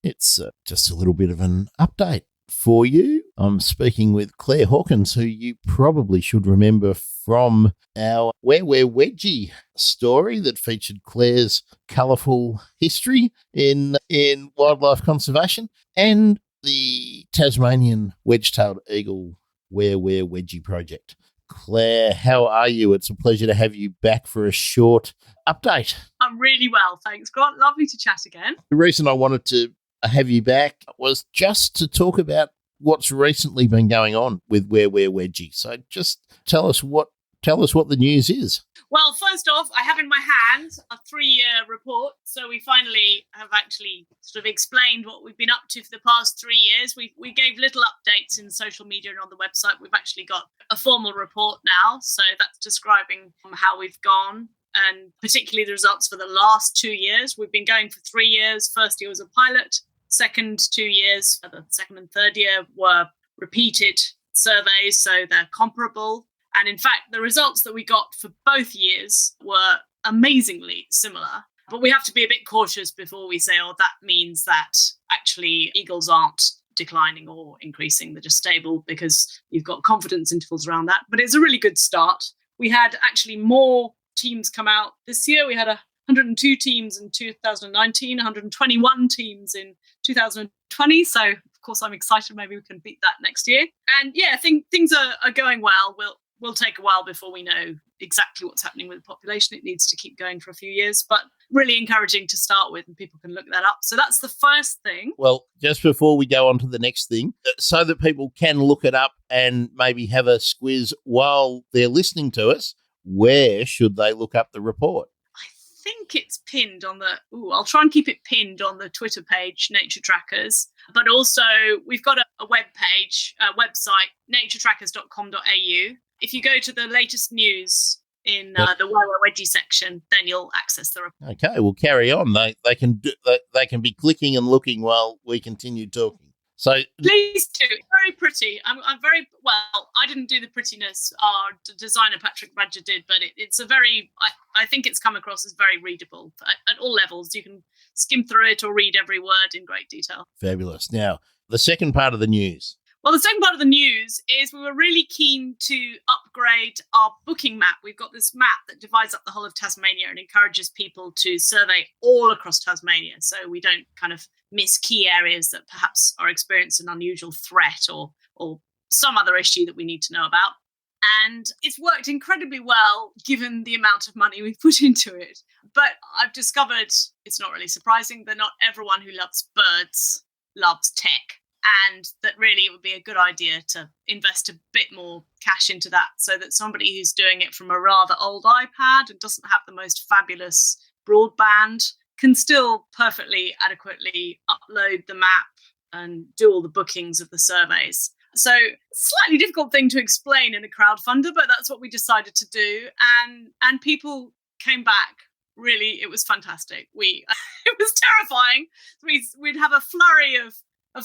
It's just a little bit of an update for you. I'm speaking with Clare Hawkins, who you probably should remember from our Where We're Wedgie story that featured Clare's colourful history in wildlife conservation, and the Tasmanian Wedge-tailed Eagle Where We're Wedgie project. Clare, how are you? It's a pleasure to have you back for a short update. I'm really well, thanks, Grant. Lovely to chat again. The reason I wanted to have you back was just to talk about what's recently been going on with Where We're Wedgie. So just tell us what the news is. Well, first off, I have in my hand a 3-year report. So we finally have actually sort of explained what we've been up to for the past 3 years. We gave little updates in social media and on the website. We've actually got a formal report now. So that's describing how we've gone, and particularly the results for the last 2 years. We've been going for 3 years. First year was a pilot. Second 2 years, the second and third year, were repeated surveys, so they're comparable. And in fact, the results that we got for both years were amazingly similar. But we have to be a bit cautious before we say, oh, that means that actually eagles aren't declining or increasing, they're just stable, because you've got confidence intervals around that. But it's a really good start. We had actually more teams come out this year. We had 102 teams in 2019, 121 teams in 2020. So, of course, I'm excited. Maybe we can beat that next year. And yeah, I think things are going well. We'll take a while before we know exactly what's happening with the population. It needs to keep going for a few years, but really encouraging to start with, and people can look that up. So that's the first thing. Well, just before we go on to the next thing, so that people can look it up and maybe have a squiz while they're listening to us, where should they look up the report? I think it's pinned on I'll try and keep it pinned on the Twitter page, Nature Trackers. But also we've got a web page, website, naturetrackers.com.au. If you go to the latest news in the Where We're Wedgie section, then you'll access the report. Okay, we'll carry on. They can be clicking and looking while we continue talking. So please do. It's very pretty. I'm very well. I didn't do the prettiness. Our designer Patrick Badger did, but it's a very. I think it's come across as very readable at all levels. You can skim through it or read every word in great detail. Fabulous. Now, the second part of the news. Well, the second part of the news is we were really keen to upgrade our booking map. We've got this map that divides up the whole of Tasmania and encourages people to survey all across Tasmania, so we don't kind of miss key areas that perhaps are experiencing an unusual threat or some other issue that we need to know about. And it's worked incredibly well given the amount of money we've put into it. But I've discovered, it's not really surprising, that not everyone who loves birds loves tech. And that really it would be a good idea to invest a bit more cash into that, so that somebody who's doing it from a rather old iPad and doesn't have the most fabulous broadband can still perfectly adequately upload the map and do all the bookings of the surveys. So slightly difficult thing to explain in a crowdfunder, but that's what we decided to do. And people came back. Really, it was fantastic. It was terrifying. We'd have a flurry of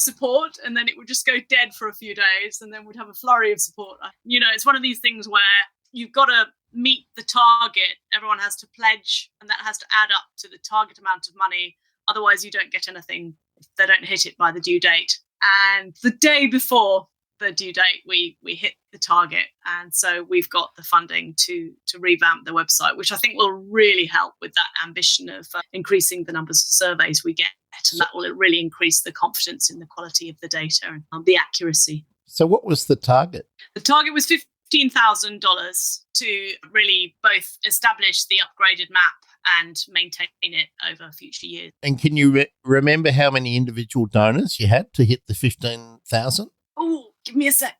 support, and then it would just go dead for a few days, and then we'd have a flurry of support. You know, it's one of these things where you've got to meet the target. Everyone has to pledge, and that has to add up to the target amount of money. Otherwise, you don't get anything if they don't hit it by the due date. And the day before the due date, we hit the target. And so we've got the funding to revamp the website, which I think will really help with that ambition of increasing the numbers of surveys we get. And that will really increase the confidence in the quality of the data and the accuracy. So what was the target? The target was $15,000 to really both establish the upgraded map and maintain it over future years. And can you remember how many individual donors you had to hit the 15,000? Oh, give me a sec.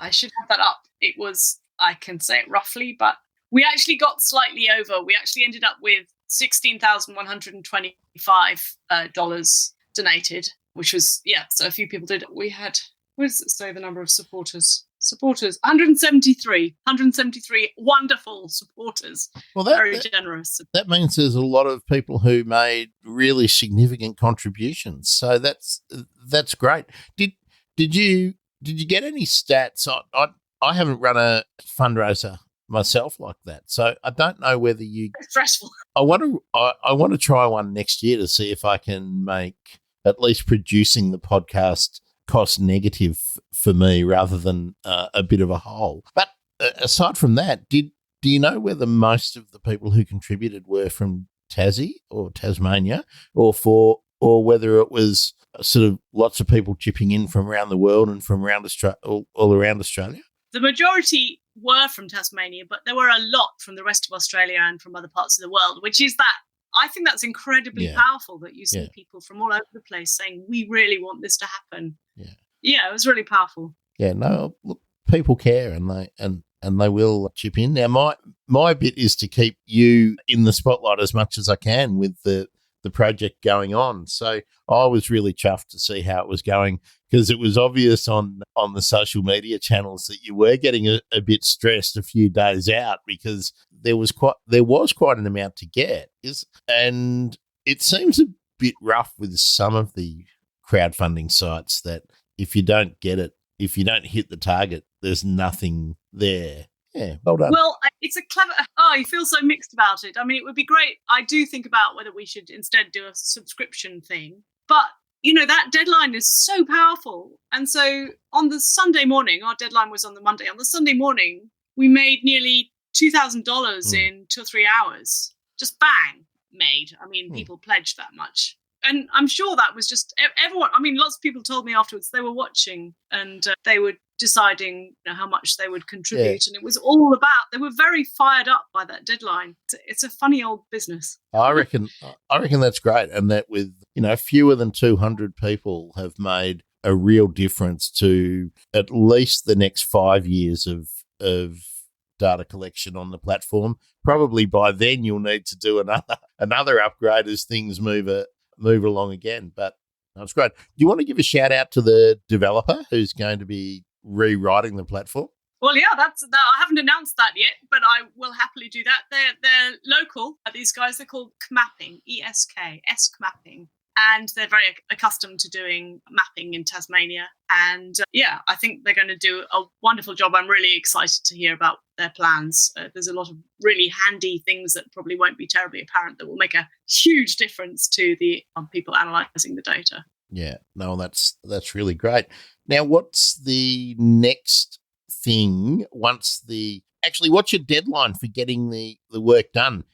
I should have that up. It was, I can say it roughly, but we actually got slightly over. We actually ended up with $16,125 donated, which was, so a few people did. We had, where does it say the number of supporters? 173 wonderful supporters. Well, very generous. That means there's a lot of people who made really significant contributions. So that's great. Did you get any stats? I haven't run a fundraiser myself like that, so I don't know whether you. It's stressful. I want to try one next year to see if I can make at least producing the podcast cost negative for me rather than a bit of a hole. But aside from that, do you know whether most of the people who contributed were from Tassie or Tasmania, or whether it was sort of lots of people chipping in from around the world and from around all around Australia? The majority were from Tasmania, but there were a lot from the rest of Australia and from other parts of the world, which is that I think that's incredibly powerful that you see people from all over the place saying, we really want this to happen. Yeah, it was really powerful. Yeah, no, look, people care and they will chip in. Now, my bit is to keep you in the spotlight as much as I can with the project going on. So I was really chuffed to see how it was going, because it was obvious on the social media channels that you were getting a bit stressed a few days out, because there was quite an amount to get. And it seems a bit rough with some of the crowdfunding sites that if you don't get it, if you don't hit the target, there's nothing there. Yeah, well done. Well, it's a clever... I feel so mixed about it. I mean, it would be great. I do think about whether we should instead do a subscription thing. But, that deadline is so powerful. And so on the Sunday morning, our deadline was on the Monday. On the Sunday morning, we made nearly $2,000 in 2 or 3 hours. Just bang, made. I mean, people pledged that much. And I'm sure that was just everyone. I mean, lots of people told me afterwards they were watching and they were deciding how much they would contribute. And it was all about, they were very fired up by that deadline. It's a funny old business. I reckon that's great. And that with, fewer than 200 people have made a real difference to at least the next 5 years of data collection on the platform. Probably by then you'll need to do another upgrade as things move along again. But that's great. Do you want to give a shout out to the developer who's going to be rewriting the platform? Well, yeah, I haven't announced that yet, but I will happily do that. They're local. These guys, they're called Kmapping, ESK, Kmapping. And they're very accustomed to doing mapping in Tasmania. And I think they're going to do a wonderful job. I'm really excited to hear about their plans. There's a lot of really handy things that probably won't be terribly apparent that will make a huge difference to the people analysing the data. Yeah, no, that's really great. Now, what's the next thing what's your deadline for getting the work done?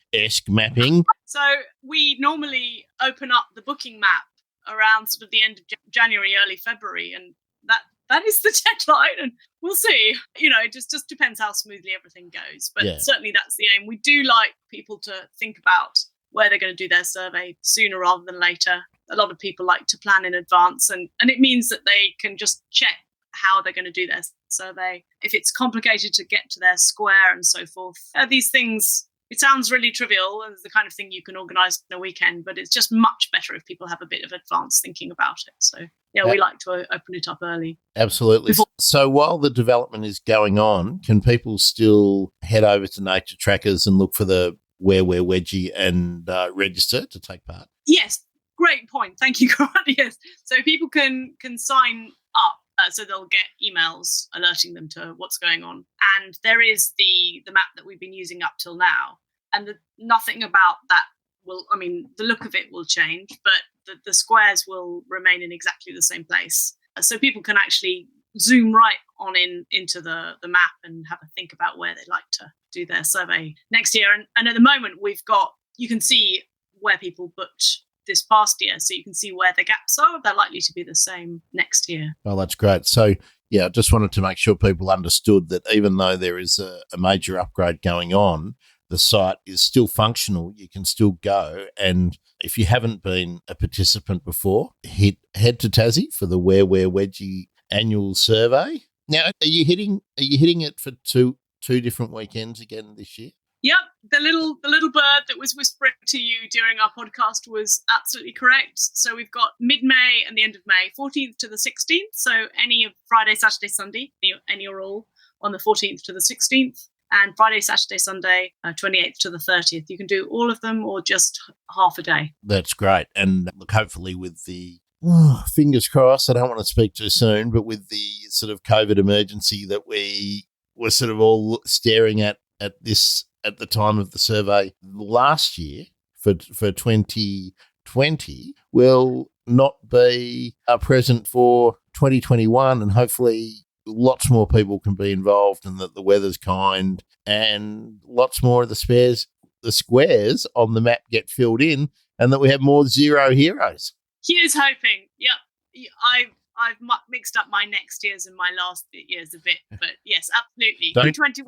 Mapping. So we normally open up the booking map around sort of the end of January, early February, and that is the deadline. And we'll see. It just depends how smoothly everything goes. But certainly that's the aim. We do like people to think about where they're going to do their survey sooner rather than later. A lot of people like to plan in advance, and it means that they can just check how they're going to do their survey. If it's complicated to get to their square and so forth, these things, it sounds really trivial and the kind of thing you can organise in a weekend, but it's just much better if people have a bit of advanced thinking about it. So, we like to open it up early. Absolutely. So while the development is going on, can people still head over to Nature Trackers and look for the Where We're Wedgie and register to take part? Yes, great point. Thank you, Grant. Yes. So people can sign up. So they'll get emails alerting them to what's going on. And there is the map that we've been using up till now. And nothing about that the look of it will change, but the squares will remain in exactly the same place. So people can actually zoom right on into the map and have a think about where they'd like to do their survey next year. And at the moment, you can see where people booked this past year, so you can see where the gaps are. They're likely to be the same next year. Well, that's great. So, I just wanted to make sure people understood that even though there is a major upgrade going on, the site is still functional. You can still go. And if you haven't been a participant before, head to Tassie for the Where We're Wedgie annual survey. Now, are you hitting it for two different weekends again this year? Yep, the little bird that was whispering to you during our podcast was absolutely correct. So we've got mid-May and the end of May, 14th to the 16th. So any of Friday, Saturday, Sunday, any or all on the 14th to the 16th, and Friday, Saturday, Sunday, 28th to the 30th. You can do all of them or just half a day. That's great. And look, hopefully with the fingers crossed, I don't want to speak too soon, but with the sort of COVID emergency that we were sort of all staring at the time of the survey last year for 2020, well, not be present for 2021, and hopefully lots more people can be involved, and that the weather's kind, and lots more of the squares on the map get filled in, and that we have more zero heroes. Here's hoping. Yep. I've mixed up my next years and my last years a bit, but yes, absolutely. 2021.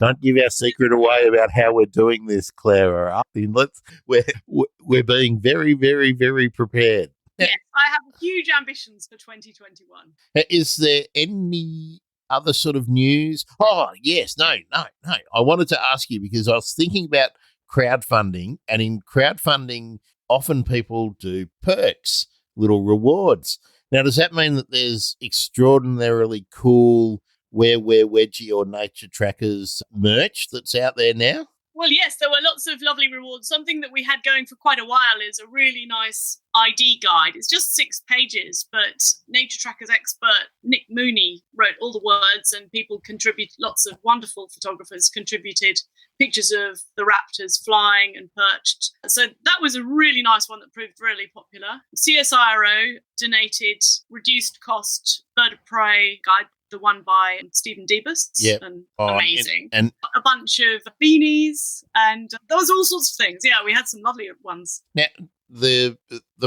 Don't give our secret away about how we're doing this, Clara. We're being very, very, very prepared. Yes, I have huge ambitions for 2021. Is there any other sort of news? Oh, yes. No. I wanted to ask you because I was thinking about crowdfunding, and in crowdfunding, often people do perks, little rewards. Now, does that mean that there's extraordinarily cool Wedgie or Nature Trackers merch that's out there now? Well, yes, there were lots of lovely rewards. Something that we had going for quite a while is a really nice ID guide. It's just 6 pages, but Nature Trackers expert Nick Mooney wrote all the words, and people contributed. Lots of wonderful photographers contributed pictures of the raptors flying and perched. So that was a really nice one that proved really popular. CSIRO donated reduced cost bird of prey guide, the one by Stephen Debus. Yep. And amazing. And a bunch of beanies, and there was all sorts of things. Yeah, we had some lovely ones. Now, the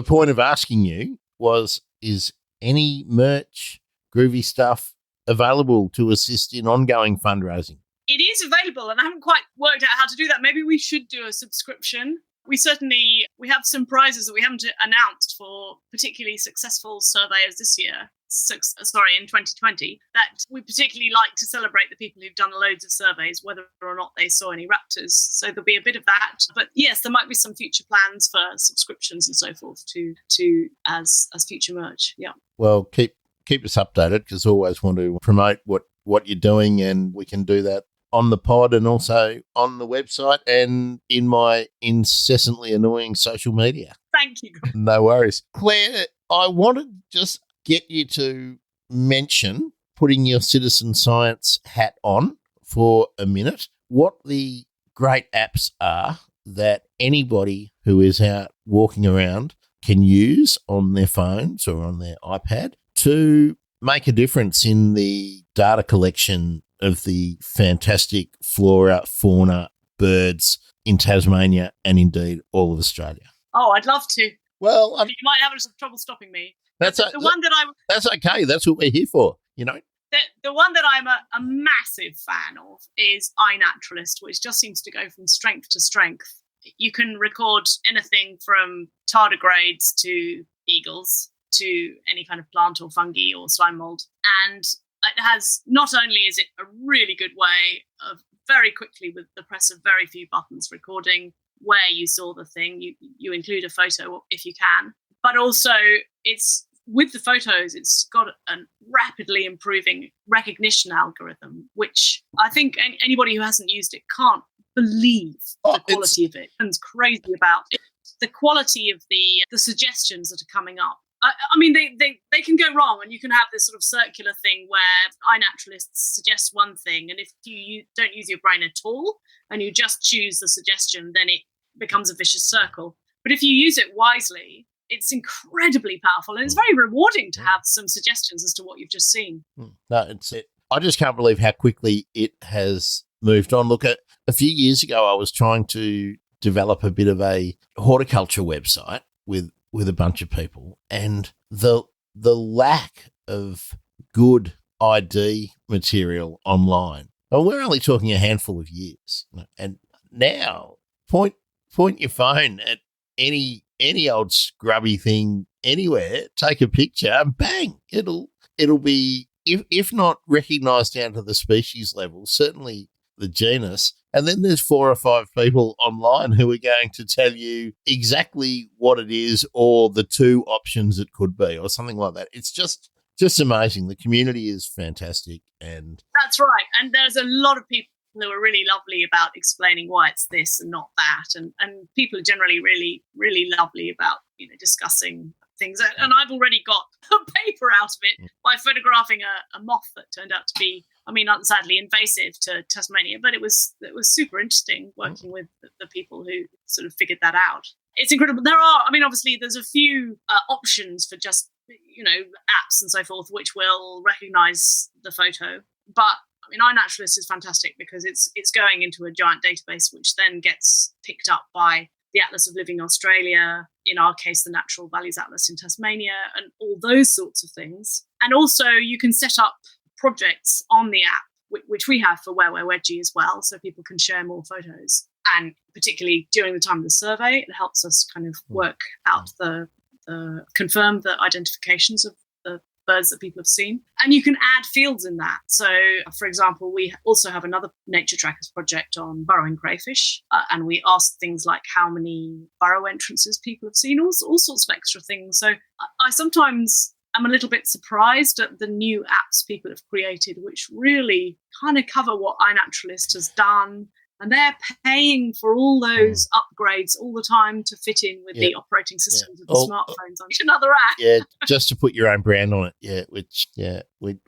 point of asking you was, is any merch, groovy stuff available to assist in ongoing fundraising? It is available, and I haven't quite worked out how to do that. Maybe we should do a subscription. We have some prizes that we haven't announced for particularly successful surveyors this year. In 2020, that we particularly like to celebrate the people who've done loads of surveys, whether or not they saw any raptors. So there'll be a bit of that. But yes, there might be some future plans for subscriptions and so forth to as future merch. Yeah. Well, keep us updated, because I always want to promote what you're doing, and we can do that on the pod and also on the website and in my incessantly annoying social media. Thank you. No worries. Claire, I wanted to just get you to mention, putting your citizen science hat on for a minute, what the great apps are that anybody who is out walking around can use on their phones or on their iPad to make a difference in the data collection of the fantastic flora, fauna, birds in Tasmania and indeed all of Australia. Oh, I'd love to. Well, you might have some trouble stopping me. That's okay. That's what we're here for, you know. The one that I'm a massive fan of is iNaturalist, which just seems to go from strength to strength. You can record anything from tardigrades to eagles to any kind of plant or fungi or slime mold. And it has, not only is it a really good way of very quickly, with the press of very few buttons, recording where you saw the thing, you include a photo if you can, but also it's with the photos, it's got a rapidly improving recognition algorithm, which I think anybody who hasn't used it can't believe the quality of it. And crazy about it. The quality of the suggestions that are coming up. I mean, they can go wrong, and you can have this sort of circular thing where iNaturalist suggests one thing, and if you don't use your brain at all and you just choose the suggestion, then it becomes a vicious circle. But if you use it wisely, it's incredibly powerful, and it's very rewarding to have some suggestions as to what you've just seen. No, I just can't believe how quickly it has moved on. Look, a few years ago, I was trying to develop a bit of a horticulture website with a bunch of people, and the lack of good ID material online. Well, we're only talking a handful of years, and now point your phone at any old scrubby thing anywhere, take a picture, and bang, it'll be, if not recognised down to the species level, certainly the genus. And then there's 4 or 5 people online who are going to tell you exactly what it is, or the 2 options it could be, or something like that. It's just amazing. The community is fantastic. And that's right. And there's a lot of people who are really lovely about explaining why it's this and not that. And people are generally really, really lovely about, discussing things. And I've already got a paper out of it by photographing a moth that turned out to be, sadly invasive to Tasmania, but it was super interesting working with the people who sort of figured that out. It's incredible. There are, I mean, obviously there's a few options for just, apps and so forth, which will recognise the photo. But I mean, iNaturalist is fantastic because it's going into a giant database, which then gets picked up by the Atlas of Living Australia, in our case, the Natural Values Atlas in Tasmania, and all those sorts of things. And also you can set up projects on the app, which we have for Where We're Wedgie as well, so people can share more photos. And particularly during the time of the survey, it helps us kind of work out confirm the identifications of the birds that people have seen. And you can add fields in that. So, for example, we also have another Nature Trackers project on burrowing crayfish, and we ask things like how many burrow entrances people have seen, all sorts of extra things. So I sometimes am a little bit surprised at the new apps people have created, which really kind of cover what iNaturalist has done. And they're paying for all those upgrades all the time to fit in with the operating systems of the smartphones on another app. Yeah, just to put your own brand on it. Yeah,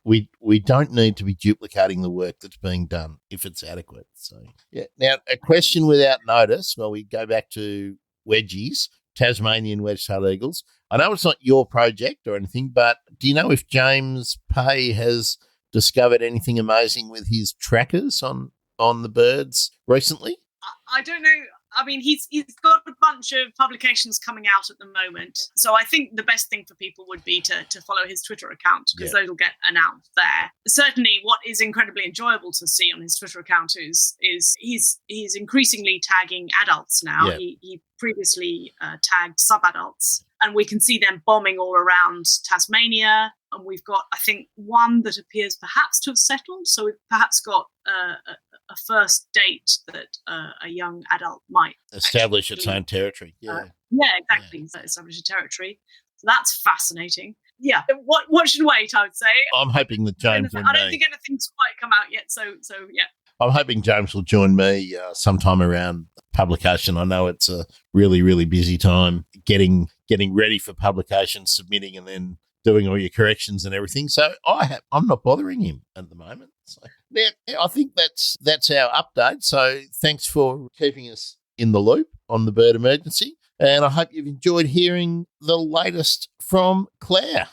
we don't need to be duplicating the work that's being done if it's adequate. So now a question without notice. Well, we go back to Wedgies, Tasmanian Wedge-tailed Eagles. I know it's not your project or anything, but do you know if James Pay has discovered anything amazing with his trackers on the birds recently? I don't know. I mean, he's got a bunch of publications coming out at the moment. So I think the best thing for people would be to follow his Twitter account, because those will get announced there. Certainly what is incredibly enjoyable to see on his Twitter account is he's increasingly tagging adults now. Yeah. He previously tagged sub-adults, and we can see them bombing all around Tasmania. And we've got, I think, one that appears perhaps to have settled. So we've perhaps got a first date that a young adult might establish its own territory. Yeah, exactly. Yeah. So establish a territory. So that's fascinating. Yeah, watch and wait, I would say. I'm hoping that James I don't think anything's quite come out yet. So yeah. I'm hoping James will join me sometime around publication. I know it's a really, really busy time getting ready for publication, submitting, and then doing all your corrections and everything. So I'm not bothering him at the moment. So now I think that's our update. So thanks for keeping us in the loop on the bird emergency. And I hope you've enjoyed hearing the latest from Clare.